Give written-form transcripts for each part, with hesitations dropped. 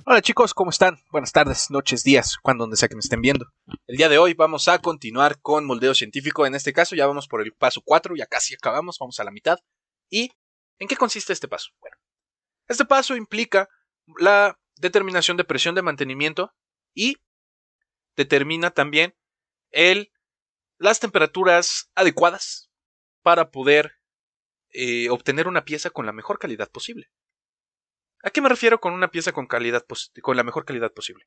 Hola chicos, ¿cómo están? Buenas tardes, noches, días, cuando donde sea que me estén viendo. El día de hoy vamos a continuar con moldeo científico. En este caso ya vamos por el paso 4, ya casi acabamos, vamos a la mitad. ¿Y en qué consiste este paso? Bueno, este paso implica la determinación de presión de mantenimiento y determina también las temperaturas adecuadas para poder obtener una pieza con la mejor calidad posible. ¿A qué me refiero con una pieza con la mejor calidad posible?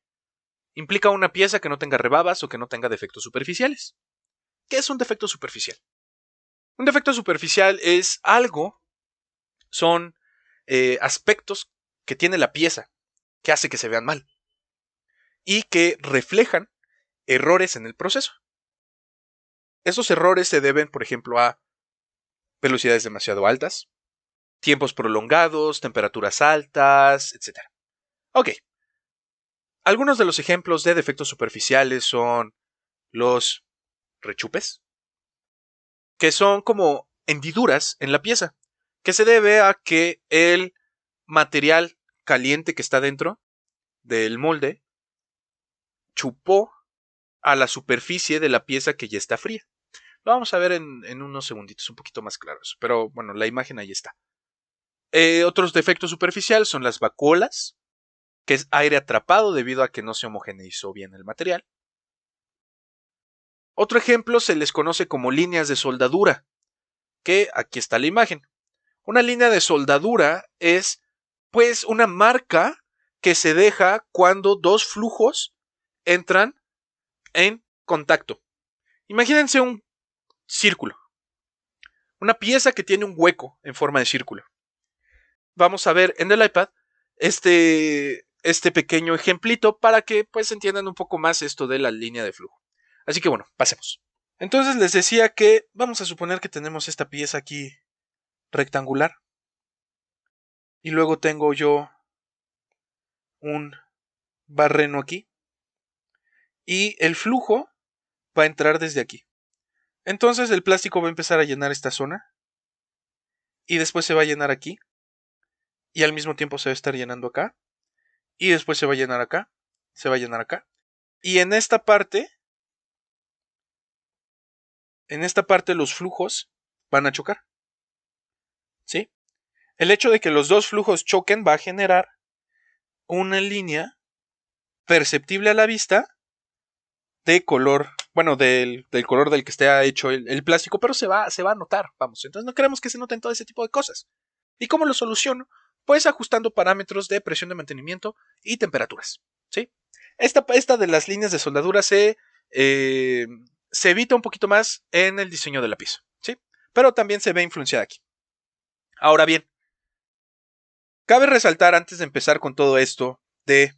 Implica una pieza que no tenga rebabas o que no tenga defectos superficiales. ¿Qué es un defecto superficial? Un defecto superficial es son aspectos que tiene la pieza que hace que se vean mal y que reflejan errores en el proceso. Esos errores se deben, por ejemplo, a velocidades demasiado altas, tiempos prolongados, temperaturas altas, etc. Ok. Algunos de los ejemplos de defectos superficiales son los rechupes, que son como hendiduras en la pieza, que se debe a que el material caliente que está dentro del molde chupó a la superficie de la pieza que ya está fría. Lo vamos a ver en unos segunditos, un poquito más claros, pero bueno, la imagen ahí está. Otros defectos superficiales son las vacuolas, que es aire atrapado debido a que no se homogeneizó bien el material. Otro ejemplo se les conoce como líneas de soldadura, que aquí está la imagen. Una línea de soldadura es pues una marca que se deja cuando dos flujos entran en contacto. Imagínense un círculo, una pieza que tiene un hueco en forma de círculo. Vamos a ver en el iPad este pequeño ejemplito para que pues entiendan un poco más esto de la línea de flujo. Así que bueno, pasemos. Entonces les decía que vamos a suponer que tenemos esta pieza aquí rectangular y luego tengo yo un barreno aquí y el flujo va a entrar desde aquí. Entonces el plástico va a empezar a llenar esta zona y después se va a llenar aquí y al mismo tiempo se va a estar llenando acá y después se va a llenar acá, se va a llenar acá y en esta parte los flujos van a chocar. ¿Sí? El hecho de que los dos flujos choquen va a generar una línea perceptible a la vista de color, bueno, del color del que esté hecho el plástico, pero se va a notar, vamos. Entonces no queremos que se noten todo ese tipo de cosas. ¿Y cómo lo soluciono? Pues ajustando parámetros de presión de mantenimiento y temperaturas. ¿Sí? Esta de las líneas de soldadura se evita un poquito más en el diseño de la pieza. ¿Sí? Pero también se ve influenciada aquí. Ahora bien, cabe resaltar antes de empezar con todo esto de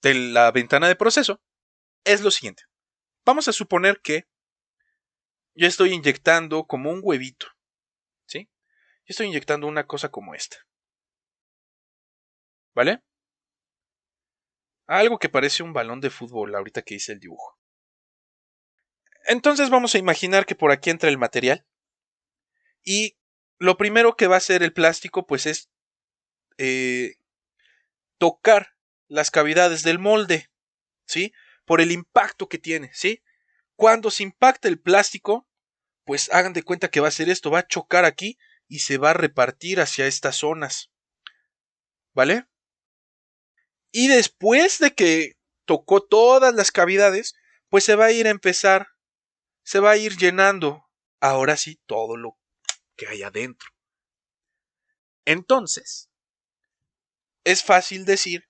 la ventana de proceso, es lo siguiente. Vamos a suponer que yo estoy inyectando como un huevito, ¿sí? Yo estoy inyectando una cosa como esta, ¿vale? Algo que parece un balón de fútbol ahorita que hice el dibujo. Entonces vamos a imaginar que por aquí entra el material y lo primero que va a hacer el plástico pues es tocar las cavidades del molde, ¿sí? Por el impacto que tiene, ¿sí? Cuando se impacta el plástico, pues hagan de cuenta que va a hacer esto, va a chocar aquí y se va a repartir hacia estas zonas, ¿vale? Y después de que tocó todas las cavidades, pues se va a ir llenando, ahora sí, todo lo que hay adentro. Entonces, es fácil decir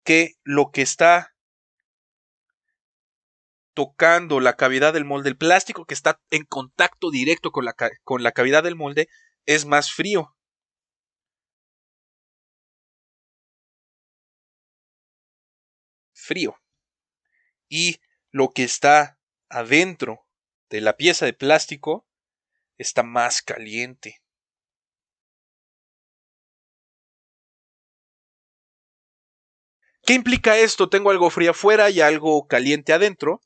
que lo que está tocando la cavidad del molde, el plástico que está en contacto directo con la cavidad del molde, es más frío. Y lo que está adentro de la pieza de plástico está más caliente. ¿Qué implica esto? Tengo algo frío afuera y algo caliente adentro.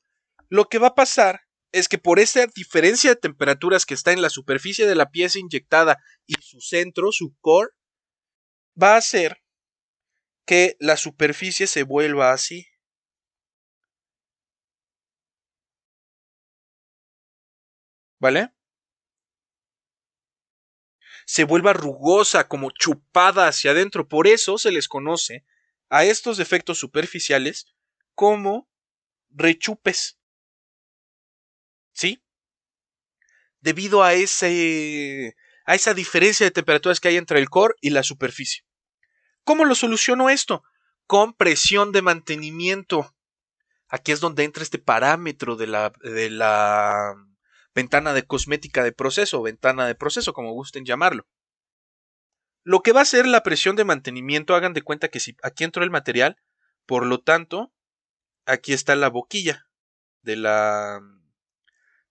Lo que va a pasar es que por esa diferencia de temperaturas que está en la superficie de la pieza inyectada y su centro, su core, va a hacer que la superficie se vuelva así. ¿Vale? Se vuelva rugosa, como chupada hacia adentro. Por eso se les conoce a estos defectos superficiales como rechupes. ¿Sí? Debido a esa diferencia de temperaturas que hay entre el core y la superficie. ¿Cómo lo soluciono esto? Con presión de mantenimiento. Aquí es donde entra este parámetro de la ventana de cosmética de proceso, o ventana de proceso, como gusten llamarlo. Lo que va a ser la presión de mantenimiento, hagan de cuenta que si aquí entró el material, por lo tanto, aquí está la boquilla de la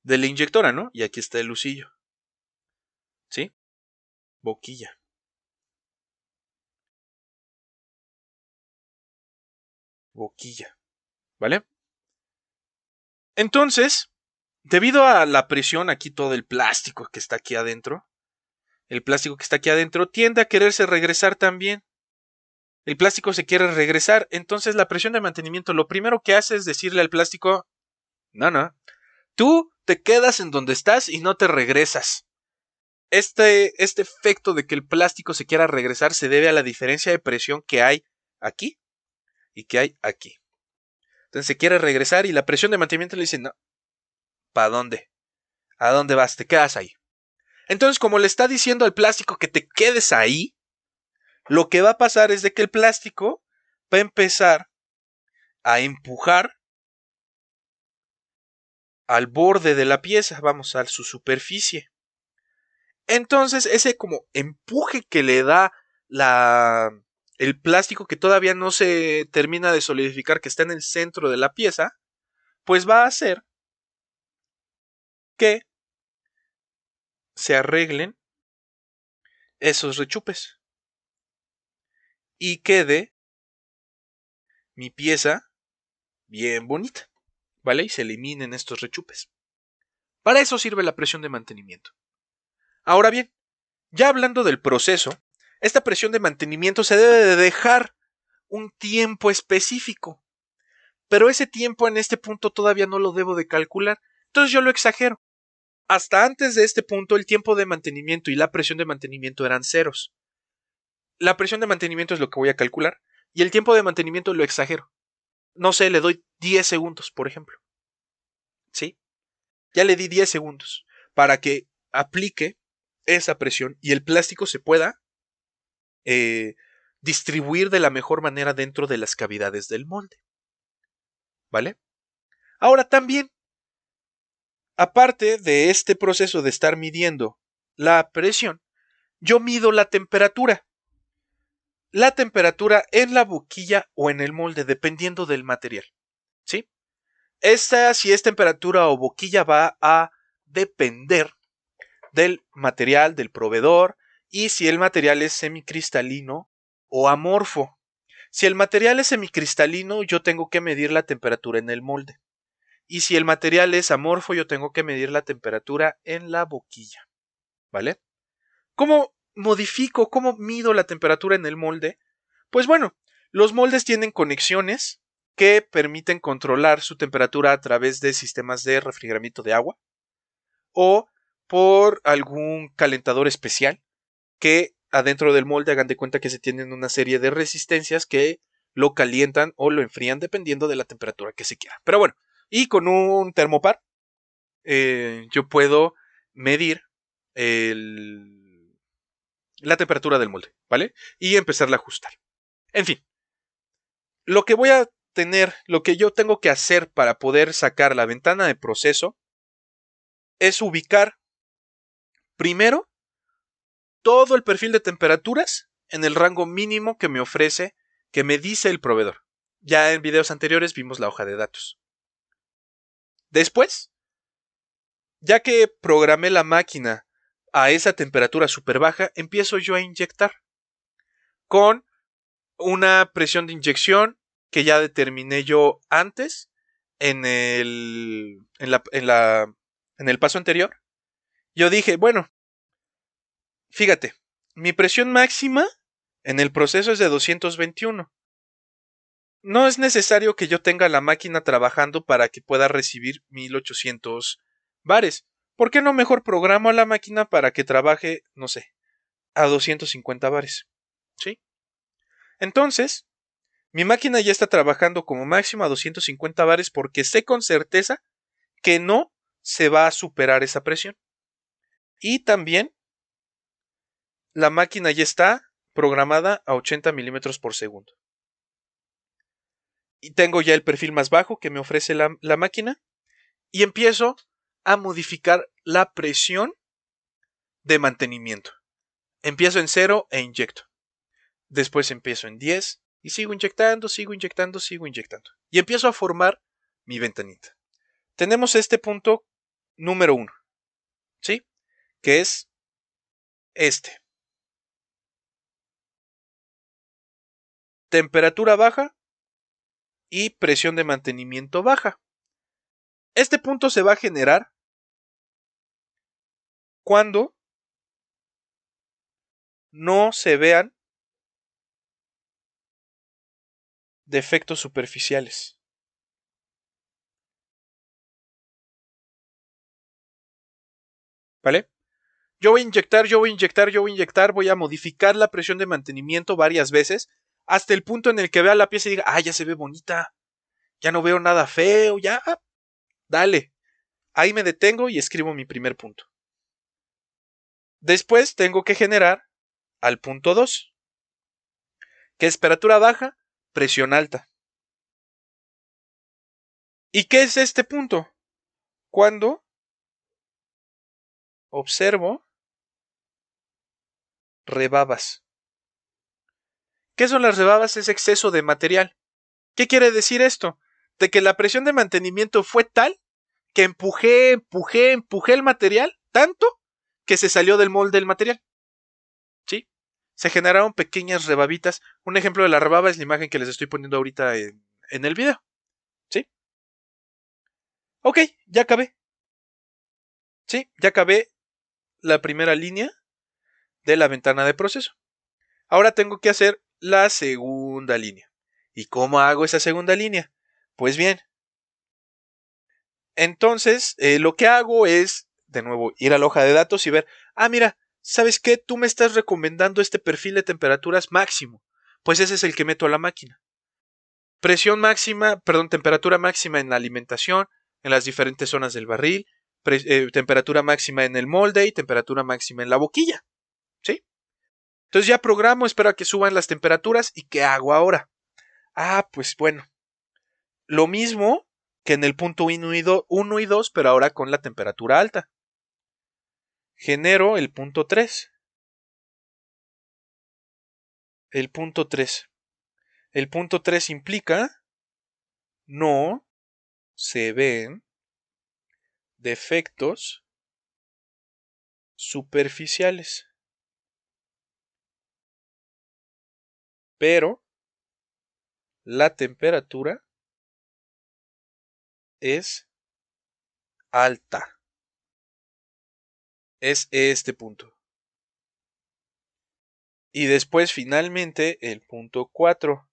inyectora, ¿no? Y aquí está el lucillo. ¿Sí? Boquilla. Boquilla. ¿Vale? Entonces, debido a la presión, aquí todo el plástico que está aquí adentro, el plástico que está aquí adentro tiende a quererse regresar también. El plástico se quiere regresar, entonces la presión de mantenimiento lo primero que hace es decirle al plástico, no, tú te quedas en donde estás y no te regresas. Este efecto de que el plástico se quiera regresar se debe a la diferencia de presión que hay aquí y que hay aquí. Entonces se quiere regresar y la presión de mantenimiento le dice, no, ¿para dónde? ¿A dónde vas? Te quedas ahí. Entonces, como le está diciendo al plástico que te quedes ahí, lo que va a pasar es de que el plástico va a empezar a empujar al borde de la pieza, vamos, a su superficie. Entonces, ese como empuje que le da el plástico que todavía no se termina de solidificar, que está en el centro de la pieza, pues va a hacer que se arreglen esos rechupes y quede mi pieza bien bonita, ¿vale? Y se eliminen estos rechupes. Para eso sirve la presión de mantenimiento. Ahora bien, ya hablando del proceso, esta presión de mantenimiento se debe de dejar un tiempo específico, pero ese tiempo en este punto todavía no lo debo de calcular, entonces yo lo exagero. Hasta antes de este punto el tiempo de mantenimiento y la presión de mantenimiento eran ceros. La presión de mantenimiento es lo que voy a calcular y el tiempo de mantenimiento lo exagero. No sé, le doy 10 segundos, por ejemplo. ¿Sí? Ya le di 10 segundos para que aplique esa presión y el plástico se pueda distribuir de la mejor manera dentro de las cavidades del molde. ¿Vale? Ahora también, aparte de este proceso de estar midiendo la presión, yo mido la temperatura. La temperatura en la boquilla o en el molde, dependiendo del material. ¿Sí? Esta, si es temperatura o boquilla, va a depender del material, del proveedor, y si el material es semicristalino o amorfo. Si el material es semicristalino, yo tengo que medir la temperatura en el molde. Y si el material es amorfo, yo tengo que medir la temperatura en la boquilla. ¿Vale? ¿Cómo modifico, cómo mido la temperatura en el molde? Pues bueno, los moldes tienen conexiones que permiten controlar su temperatura a través de sistemas de refrigeramiento de agua o por algún calentador especial que adentro del molde hagan de cuenta que se tienen una serie de resistencias que lo calientan o lo enfrían dependiendo de la temperatura que se quiera. Pero bueno, y con un termopar yo puedo medir la temperatura del molde, ¿vale? Y empezarla a ajustar. En fin, lo que voy a tener, lo que yo tengo que hacer para poder sacar la ventana de proceso es ubicar primero todo el perfil de temperaturas en el rango mínimo que me ofrece, que me dice el proveedor. Ya en videos anteriores vimos la hoja de datos. Después, ya que programé la máquina a esa temperatura súper baja, empiezo yo a inyectar con una presión de inyección que ya determiné yo antes en el paso anterior, yo dije, bueno, fíjate, mi presión máxima en el proceso es de 221. No es necesario que yo tenga la máquina trabajando para que pueda recibir 1800 bares. ¿Por qué no mejor programo a la máquina para que trabaje, no sé, a 250 bares? ¿Sí? Entonces, mi máquina ya está trabajando como máximo a 250 bares porque sé con certeza que no se va a superar esa presión. Y también la máquina ya está programada a 80 milímetros por segundo. Y tengo ya el perfil más bajo que me ofrece la máquina. Y empiezo a modificar la presión de mantenimiento. Empiezo en 0 e inyecto. Después empiezo en 10 y sigo inyectando, sigo inyectando, sigo inyectando. Y empiezo a formar mi ventanita. Tenemos este punto número 1, ¿sí? Que es este. Temperatura baja y presión de mantenimiento baja. Este punto se va a generar cuando no se vean defectos superficiales. ¿Vale? Yo voy a inyectar, yo voy a inyectar, yo voy a inyectar, voy a modificar la presión de mantenimiento varias veces hasta el punto en el que vea la pieza y diga, ya se ve bonita, ya no veo nada feo, ya, dale. Ahí me detengo y escribo mi primer punto. Después tengo que generar al punto 2, que es temperatura baja, presión alta. ¿Y qué es este punto? Cuando observo rebabas. ¿Qué son las rebabas? Es exceso de material. ¿Qué quiere decir esto? De que la presión de mantenimiento fue tal que empujé el material tanto que se salió del molde del material. ¿Sí? Se generaron pequeñas rebabitas. Un ejemplo de la rebaba es la imagen que les estoy poniendo ahorita en el video. ¿Sí? Ok, ya acabé. ¿Sí? Ya acabé la primera línea de la ventana de proceso. Ahora tengo que hacer la segunda línea. ¿Y cómo hago esa segunda línea? Pues bien, entonces lo que hago es, de nuevo, ir a la hoja de datos y ver, mira, ¿sabes qué? Tú me estás recomendando este perfil de temperaturas máximo. Pues ese es el que meto a la máquina. Presión máxima, perdón, temperatura máxima en la alimentación, en las diferentes zonas del barril, temperatura máxima en el molde y temperatura máxima en la boquilla. ¿Sí? Entonces ya programo, espero a que suban las temperaturas. ¿Y qué hago ahora? Pues bueno, lo mismo que en el punto 1 y 2, pero ahora con la temperatura alta. Genero el punto 3. El punto 3. El punto 3 implica no se ven defectos superficiales, pero la temperatura es alta. Es este punto. Y después finalmente el punto 4.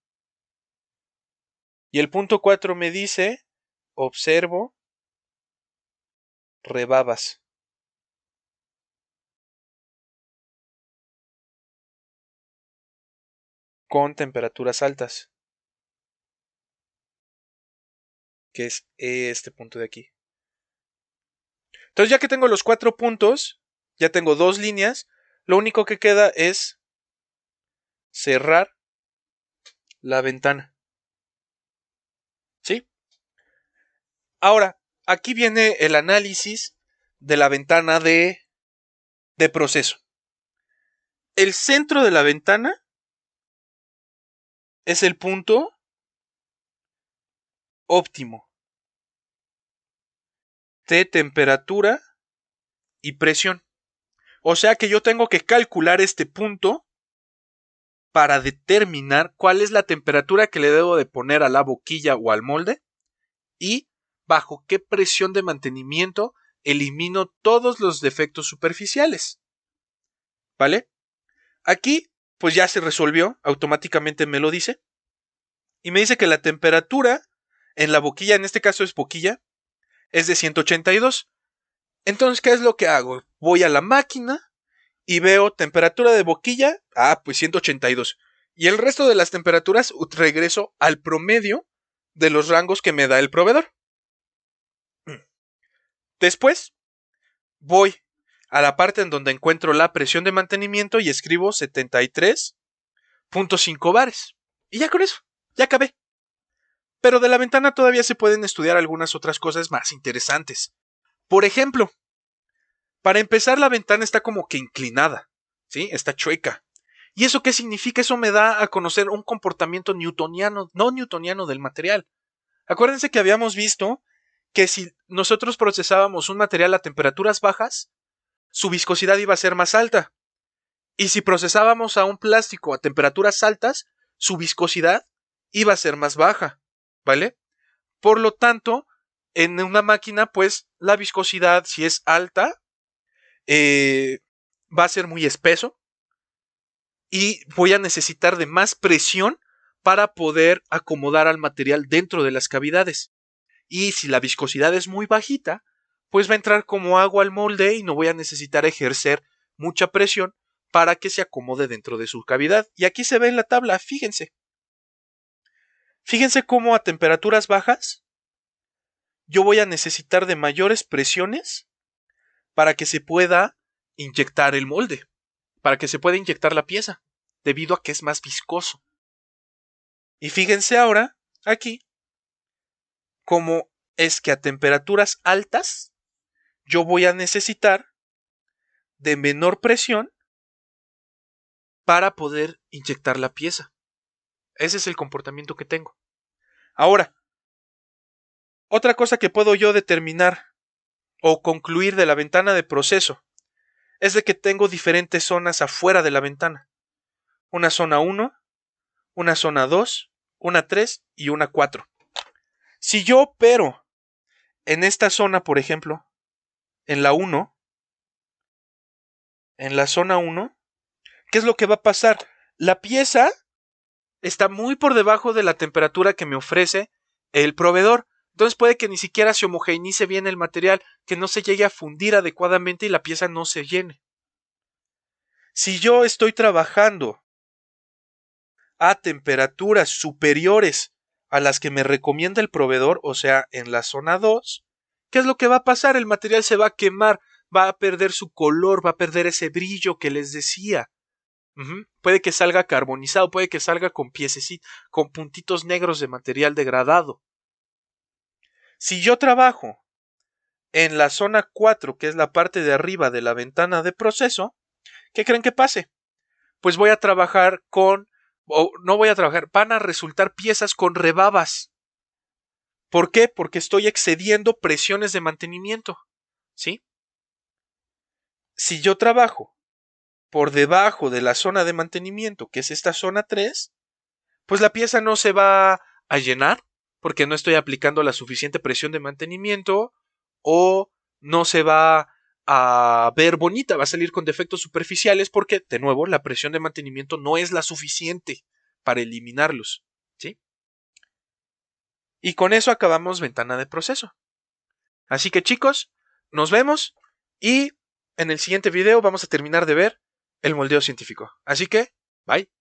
Y el punto 4 me dice, observo rebabas. Con temperaturas altas. Que es este punto de aquí. Entonces ya que tengo los 4 puntos, ya tengo 2 líneas, lo único que queda es cerrar la ventana. ¿Sí? Ahora, aquí viene el análisis de la ventana de proceso. El centro de la ventana es el punto óptimo de temperatura y presión. O sea que yo tengo que calcular este punto para determinar cuál es la temperatura que le debo de poner a la boquilla o al molde y bajo qué presión de mantenimiento elimino todos los defectos superficiales. ¿Vale? Aquí, pues ya se resolvió, automáticamente me lo dice. Y me dice que la temperatura en la boquilla, en este caso es boquilla, es de 182. Entonces, ¿qué es lo que hago? Voy a la máquina y veo temperatura de boquilla, pues 182. Y el resto de las temperaturas regreso al promedio de los rangos que me da el proveedor. Después, voy a la parte en donde encuentro la presión de mantenimiento y escribo 73.5 bares. Y ya con eso, ya acabé. Pero de la ventana todavía se pueden estudiar algunas otras cosas más interesantes. Por ejemplo, para empezar, la ventana está como que inclinada, ¿sí? Está chueca. ¿Y eso qué significa? Eso me da a conocer un comportamiento newtoniano, no newtoniano del material. Acuérdense que habíamos visto que si nosotros procesábamos un material a temperaturas bajas, su viscosidad iba a ser más alta. Y si procesábamos a un plástico a temperaturas altas, su viscosidad iba a ser más baja, ¿vale? Por lo tanto, en una máquina, pues la viscosidad, si es alta, va a ser muy espeso y voy a necesitar de más presión para poder acomodar al material dentro de las cavidades. Y si la viscosidad es muy bajita, pues va a entrar como agua al molde y no voy a necesitar ejercer mucha presión para que se acomode dentro de su cavidad. Y aquí se ve en la tabla, fíjense. Fíjense cómo a temperaturas bajas yo voy a necesitar de mayores presiones para que se pueda inyectar el molde, para que se pueda inyectar la pieza, debido a que es más viscoso. Y fíjense ahora, aquí, cómo es que a temperaturas altas yo voy a necesitar de menor presión para poder inyectar la pieza. Ese es el comportamiento que tengo. Ahora, otra cosa que puedo yo determinar o concluir de la ventana de proceso es de que tengo diferentes zonas afuera de la ventana. Una zona 1, una zona 2, una 3 y una 4. Si yo opero en esta zona, por ejemplo, en la 1, en la zona 1, ¿qué es lo que va a pasar? La pieza está muy por debajo de la temperatura que me ofrece el proveedor. Entonces puede que ni siquiera se homogeneice bien el material, que no se llegue a fundir adecuadamente y la pieza no se llene. Si yo estoy trabajando a temperaturas superiores a las que me recomienda el proveedor, o sea, en la zona 2, ¿qué es lo que va a pasar? El material se va a quemar, va a perder su color, va a perder ese brillo que les decía. Puede que salga carbonizado, puede que salga con piececitos, con puntitos negros de material degradado. Si yo trabajo en la zona 4, que es la parte de arriba de la ventana de proceso, ¿qué creen que pase? Pues voy a trabajar van a resultar piezas con rebabas. ¿Por qué? Porque estoy excediendo presiones de mantenimiento, ¿sí? Si yo trabajo por debajo de la zona de mantenimiento, que es esta zona 3, pues la pieza no se va a llenar porque no estoy aplicando la suficiente presión de mantenimiento o no se va a ver bonita, va a salir con defectos superficiales porque, de nuevo, la presión de mantenimiento no es la suficiente para eliminarlos, ¿sí? Y con eso acabamos ventana de proceso. Así que chicos, nos vemos y en el siguiente video vamos a terminar de ver el moldeo científico. Así que, bye.